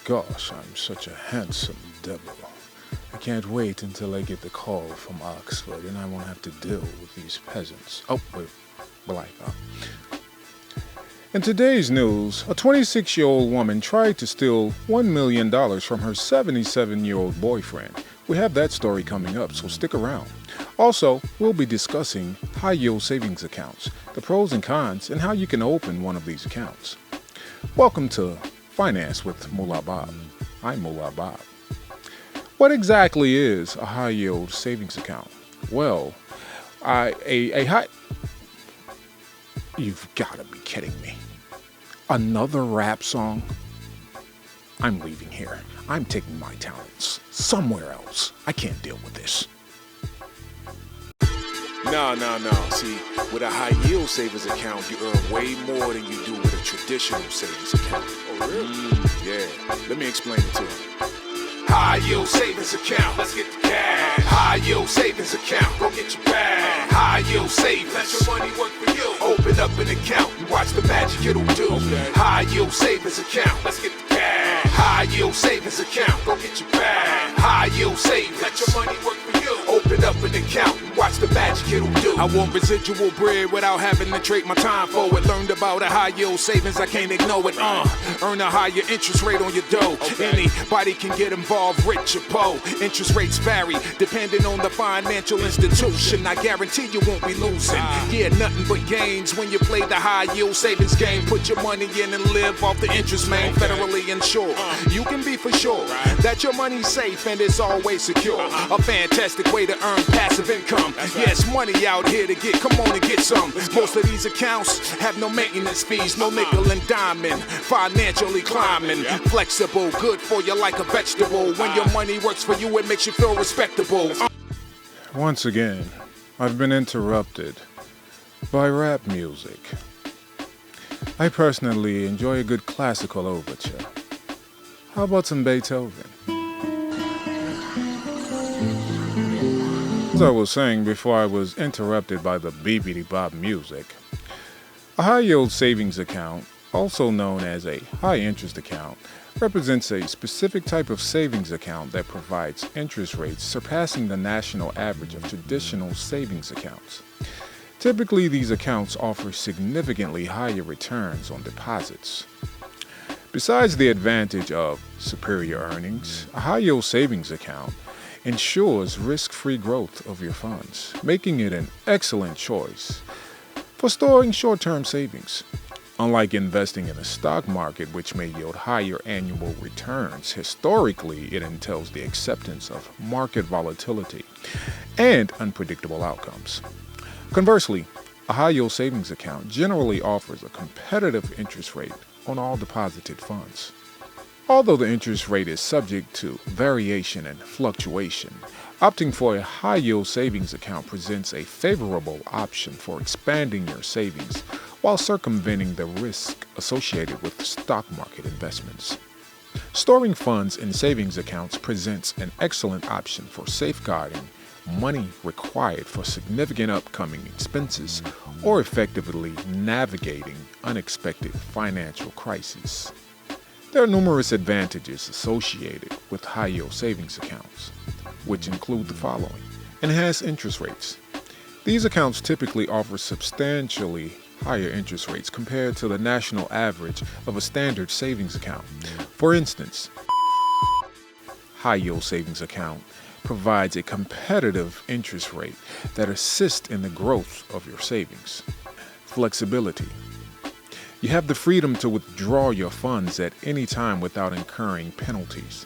gosh, I'm such a handsome devil. I can't wait until I get the call from Oxford and I won't have to deal with these peasants. Oh, wait, black. In today's news, a 26-year-old woman tried to steal $1 million from her 77-year-old boyfriend. We have that story coming up, so stick around. Also, we'll be discussing high-yield savings accounts, the pros and cons, and how you can open one of these accounts. Welcome to Finance with Mullah Bob. I'm Mullah Bob. What exactly is a high-yield savings account? Well, You've got to be kidding me. Another rap song? I'm leaving here. I'm taking my talents somewhere else. I can't deal with this. No. See, with a high yield savings account, you earn way more than you do with a traditional savings account. Oh, really? Yeah. Let me explain it to you. High yield savings account, let's get the cash. High yield savings account, go get your bag. High yield savings, let your money work for you. Open up an account, you watch the magic it'll do. Okay. High yield savings account, let's get the cash. High yield savings account, go get your bag. High yield savings, let your money work for you. Open up an account, watch the magic it'll do. I want residual bread without having to trade my time for it. Learned about a high yield savings, I can't ignore it. Earn a higher interest rate on your dough. Okay. Anybody can get involved, rich or poor. Interest rates vary depending on the financial institution. I guarantee you won't be losing. Yeah, nothing but gains when you play the high yield savings game. Put your money in and live off the interest, man. Federally insured. You can be for sure that your money's safe and it's always secure. A fantastic way to earn passive income. Yes, money out here to get. Come on and get some. Most of these accounts have no maintenance fees, no nickel and diamond. Financially climbing, flexible, good for you like a vegetable. When your money works for you, it makes you feel respectable. Once again, I've been interrupted by rap music. I personally enjoy a good classical overture. How about some Beethoven? As I was saying before I was interrupted by the beepity-bop music, a high-yield savings account, also known as a high-interest account, represents a specific type of savings account that provides interest rates surpassing the national average of traditional savings accounts. Typically, these accounts offer significantly higher returns on deposits. Besides the advantage of superior earnings, a high-yield savings account ensures risk-free growth of your funds, making it an excellent choice for storing short-term savings. Unlike investing in the stock market, which may yield higher annual returns, historically it entails the acceptance of market volatility and unpredictable outcomes. Conversely, a high-yield savings account generally offers a competitive interest rate on all deposited funds. Although the interest rate is subject to variation and fluctuation, opting for a high-yield savings account presents a favorable option for expanding your savings while circumventing the risk associated with stock market investments. Storing funds in savings accounts presents an excellent option for safeguarding money required for significant upcoming expenses or effectively navigating unexpected financial crises. There are numerous advantages associated with high-yield savings accounts, which include the following. Enhanced interest rates. These accounts typically offer substantially higher interest rates compared to the national average of a standard savings account. For instance, high-yield savings account provides a competitive interest rate that assists in the growth of your savings. Flexibility. You have the freedom to withdraw your funds at any time without incurring penalties.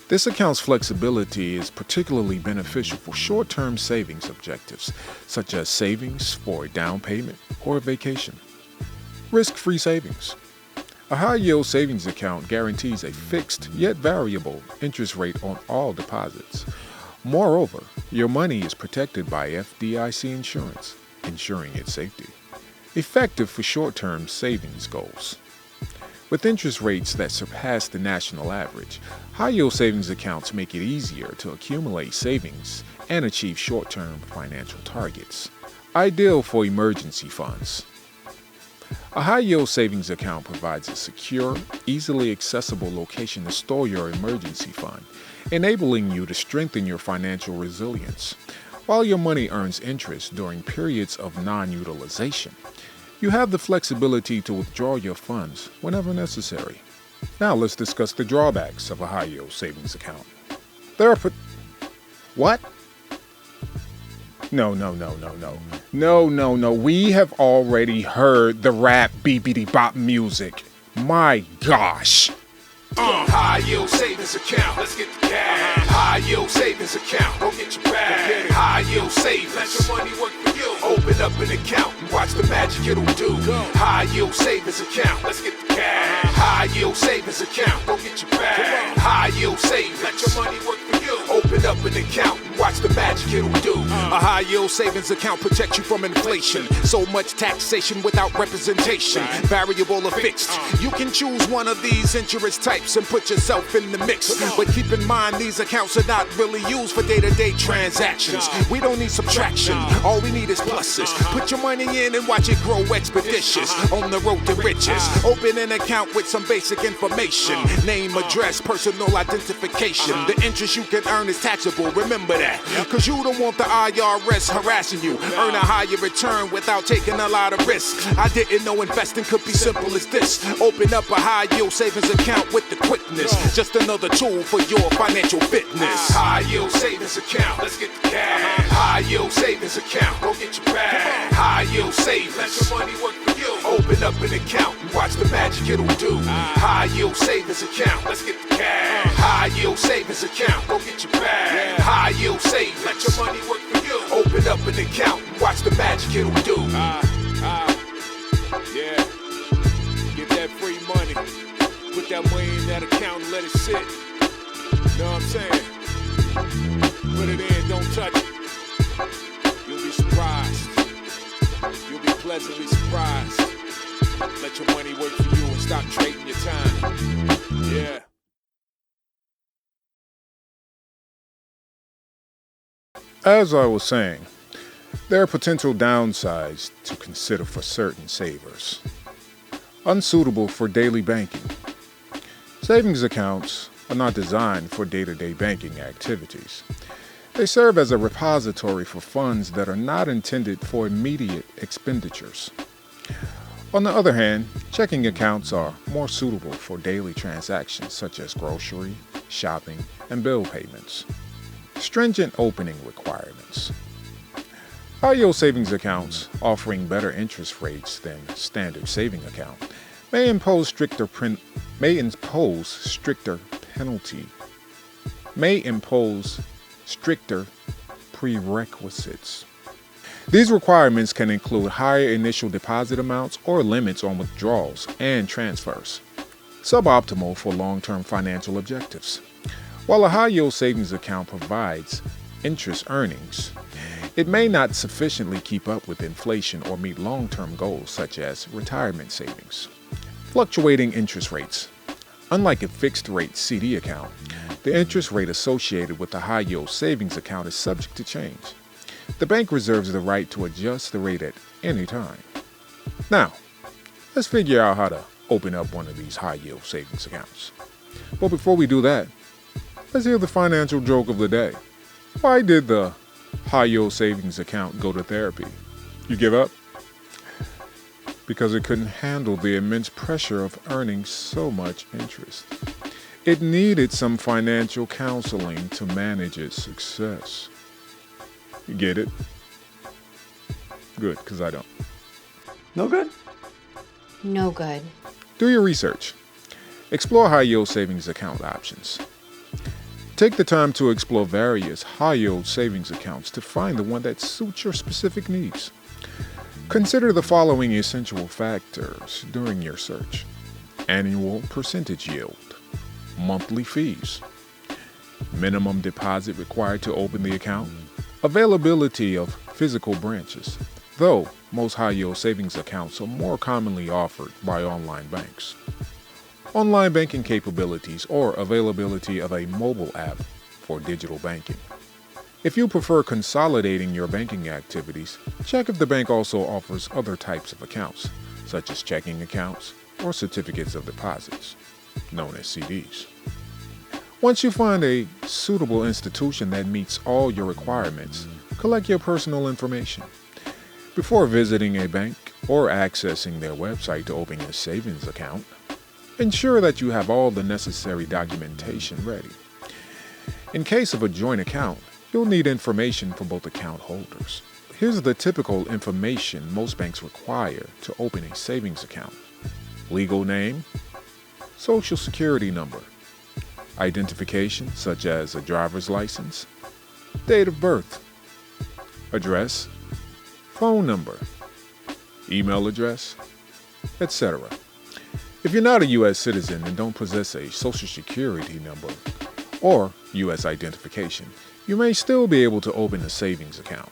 This account's flexibility is particularly beneficial for short-term savings objectives, such as savings for a down payment or a vacation. Risk-free savings. A high-yield savings account guarantees a fixed yet variable interest rate on all deposits. Moreover, your money is protected by FDIC insurance, ensuring its safety. Effective for short-term savings goals. With interest rates that surpass the national average, high-yield savings accounts make it easier to accumulate savings and achieve short-term financial targets. Ideal for emergency funds. A high-yield savings account provides a secure, easily accessible location to store your emergency fund, enabling you to strengthen your financial resilience. While your money earns interest during periods of non-utilization, you have the flexibility to withdraw your funds whenever necessary. Now let's discuss the drawbacks of a high-yield savings account. There are What? No. No. We have already heard the rap beepity bop music. My gosh. High yield savings account, let's get the cash. High yield savings account, go get your bag. High yield savings, let your money work for you. Open up an account and watch the magic it'll do. High yield savings account, let's get the cash. High yield savings account, go get your bag. High yield savings, let your money work for you. Open up an account and watch the magic it'll do. A high yield savings account protects you from inflation. So much taxation without representation, variable or fixed. You can choose one of these interest types and put yourself in the mix. But keep in mind, these accounts are not really used for day-to-day transactions. We don't need subtraction, all we need is pluses. Put your money in and watch it grow expeditious. On the road to riches, open an account with some basic information. Name, address, personal identification. The interest you can earn is taxable, remember that. Cause you don't want the IRS harassing you. Earn a higher return without taking a lot of risk. I didn't know investing could be simple as this. Open up a high yield savings account with the quickness. Just another tool for your financial fitness. High yield savings account, let's get the cash. High yield savings account, go get your bag. High yield savings, let your money work for you. Open up an account and watch the magic it'll do. High yield savings account, let's get the cash. High yield savings account, go get your bag. High yield savings, let your money work for you. Open up an account and watch the magic it'll do. Yeah, get that free money. Put that money in that account and let it sit. Know what I'm saying? Put it in, don't touch it. You'll be surprised. You'll be pleasantly surprised. Let your money work for you and stop trading your time. Yeah. As I was saying, there are potential downsides to consider for certain savers. Unsuitable for daily banking. Savings accounts are not designed for day-to-day banking activities. They serve as a repository for funds that are not intended for immediate expenditures. On the other hand, checking accounts are more suitable for daily transactions such as grocery, shopping, and bill payments. Stringent opening requirements. High-yield savings accounts offering better interest rates than standard saving account may impose stricter prerequisites. These requirements can include higher initial deposit amounts or limits on withdrawals and transfers, suboptimal for long-term financial objectives. While a high-yield savings account provides interest earnings, it may not sufficiently keep up with inflation or meet long-term goals such as retirement savings. Fluctuating interest rates. Unlike a fixed-rate CD account, the interest rate associated with a high-yield savings account is subject to change. The bank reserves the right to adjust the rate at any time. Now, let's figure out how to open up one of these high-yield savings accounts. But before we do that, let's hear the financial joke of the day. Why did the high-yield savings account go to therapy? You give up? Because it couldn't handle the immense pressure of earning so much interest. It needed some financial counseling to manage its success. You get it? Good, because I don't. No good? No good. Do your research. Explore high-yield savings account options. Take the time to explore various high-yield savings accounts to find the one that suits your specific needs. Consider the following essential factors during your search: annual percentage yield, monthly fees, minimum deposit required to open the account, availability of physical branches, though most high-yield savings accounts are more commonly offered by online banks, online banking capabilities or availability of a mobile app for digital banking. If you prefer consolidating your banking activities, check if the bank also offers other types of accounts, such as checking accounts or certificates of deposits, known as CDs. Once you find a suitable institution that meets all your requirements, collect your personal information. Before visiting a bank or accessing their website to open your savings account, ensure that you have all the necessary documentation ready. In case of a joint account, you'll need information for both account holders. Here's the typical information most banks require to open a savings account: legal name, social security number, identification such as a driver's license, date of birth, address, phone number, email address, etc. If you're not a U.S. citizen and don't possess a social security number or U.S. identification, you may still be able to open a savings account.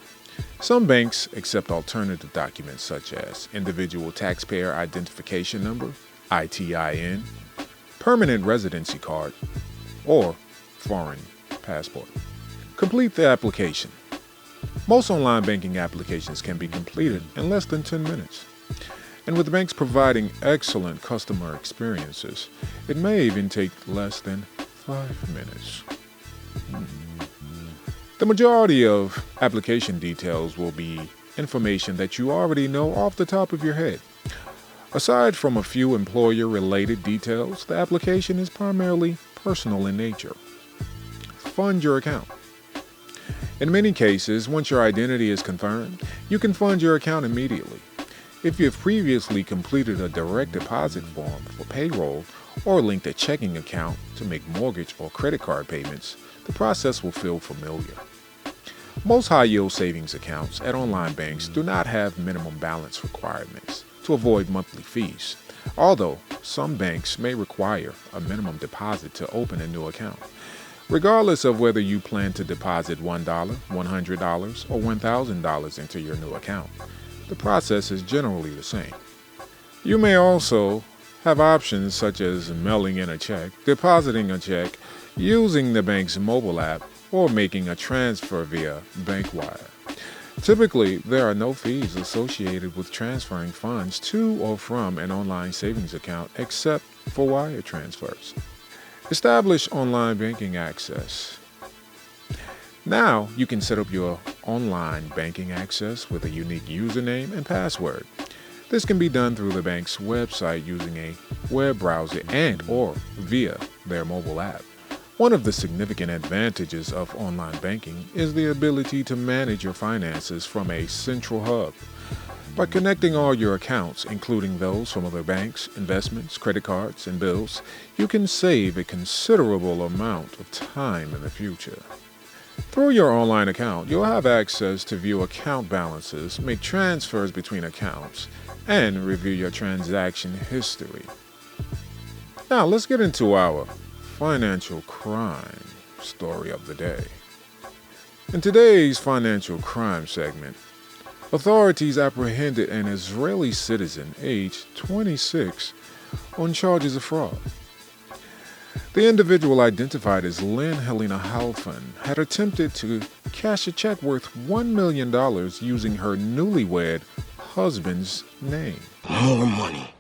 Some banks accept alternative documents such as individual taxpayer identification number, ITIN, permanent residency card, or foreign passport. Complete the application. Most online banking applications can be completed in less than 10 minutes. And with banks providing excellent customer experiences, it may even take less than 5 minutes. The majority of application details will be information that you already know off the top of your head. Aside from a few employer-related details, the application is primarily personal in nature. Fund your account. In many cases, once your identity is confirmed, you can fund your account immediately. If you have previously completed a direct deposit form for payroll or linked a checking account to make mortgage or credit card payments, the process will feel familiar. Most high-yield savings accounts at online banks do not have minimum balance requirements to avoid monthly fees, although some banks may require a minimum deposit to open a new account. Regardless of whether you plan to deposit $1, $100, or $1,000 into your new account, the process is generally the same. You may also have options such as mailing in a check, depositing a check, using the bank's mobile app, or making a transfer via bank wire. Typically, there are no fees associated with transferring funds to or from an online savings account except for wire transfers. Establish online banking access. Now you can set up your online banking access with a unique username and password. This can be done through the bank's website using a web browser and/or via their mobile app. One of the significant advantages of online banking is the ability to manage your finances from a central hub. By connecting all your accounts, including those from other banks, investments, credit cards, and bills, you can save a considerable amount of time in the future. Through your online account, you'll have access to view account balances, make transfers between accounts, and review your transaction history. Now, let's get into our financial crime story of the day. In today's financial crime segment, authorities apprehended an Israeli citizen aged 26 on charges of fraud. The individual, identified as Lynn Helena Halfon, had attempted to cash a check worth $1 million using her newlywed husband's name. More money.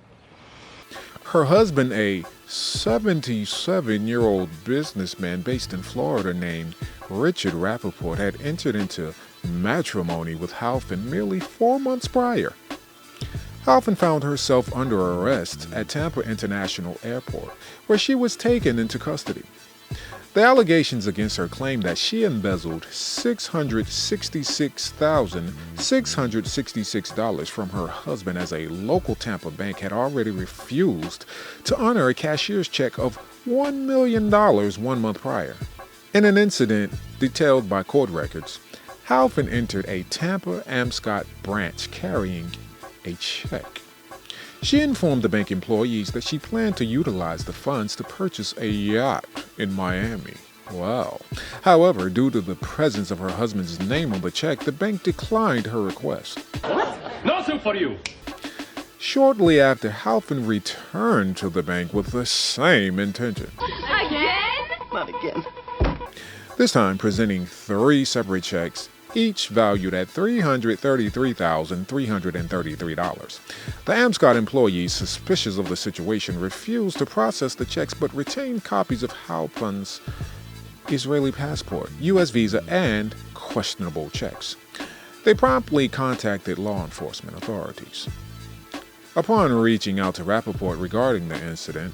Her husband, a 77-year-old businessman based in Florida named Richard Rappaport, had entered into matrimony with Halfon merely 4 months prior. Halfon found herself under arrest at Tampa International Airport, where she was taken into custody. The allegations against her claim that she embezzled $666,666 from her husband, as a local Tampa bank had already refused to honor a cashier's check of $1 million 1 month prior. In an incident detailed by court records, Halfon entered a Tampa Amscot branch carrying a check. She informed the bank employees that she planned to utilize the funds to purchase a yacht in Miami. Wow. However, due to the presence of her husband's name on the check, the bank declined her request. Nothing for you. Shortly after, Halfon returned to the bank with the same intention. Again? Not again. This time presenting 3 separate checks each valued at $333,333. The Amscot employees, suspicious of the situation, refused to process the checks but retained copies of Halpin's Israeli passport, U.S. visa, and questionable checks. They promptly contacted law enforcement authorities. Upon reaching out to Rappaport regarding the incident,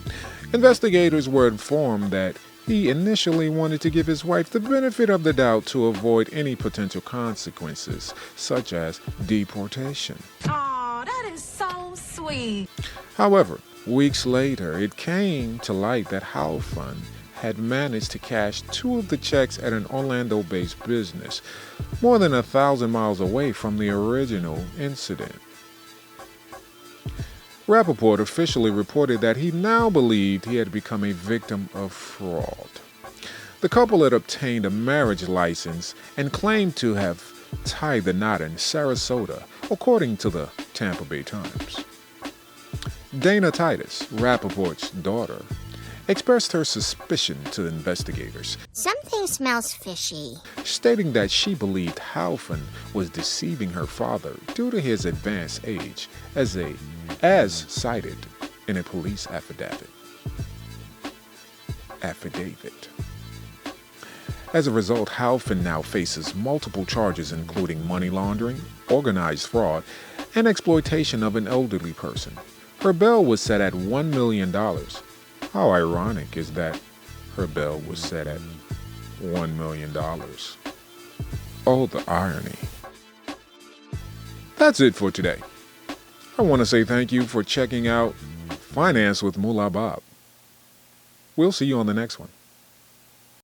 investigators were informed that he initially wanted to give his wife the benefit of the doubt to avoid any potential consequences, such as deportation. Aw, that is so sweet. However, weeks later, it came to light that Halpin had managed to cash 2 of the checks at an Orlando-based business, more than 1,000 miles away from the original incident. Rappaport officially reported that he now believed he had become a victim of fraud. The couple had obtained a marriage license and claimed to have tied the knot in Sarasota, according to the Tampa Bay Times. Dana Titus, Rappaport's daughter, expressed her suspicion to the investigators. Something smells fishy. Stating that she believed Halpin was deceiving her father due to his advanced age, as cited in a police affidavit. As a result, Halpin now faces multiple charges including money laundering, organized fraud, and exploitation of an elderly person. Her bail was set at $1 million. How ironic is that her bail was set at $1 million. Oh, the irony. That's it for today. I want to say thank you for checking out Finance with Mullah Bob. We'll see you on the next one.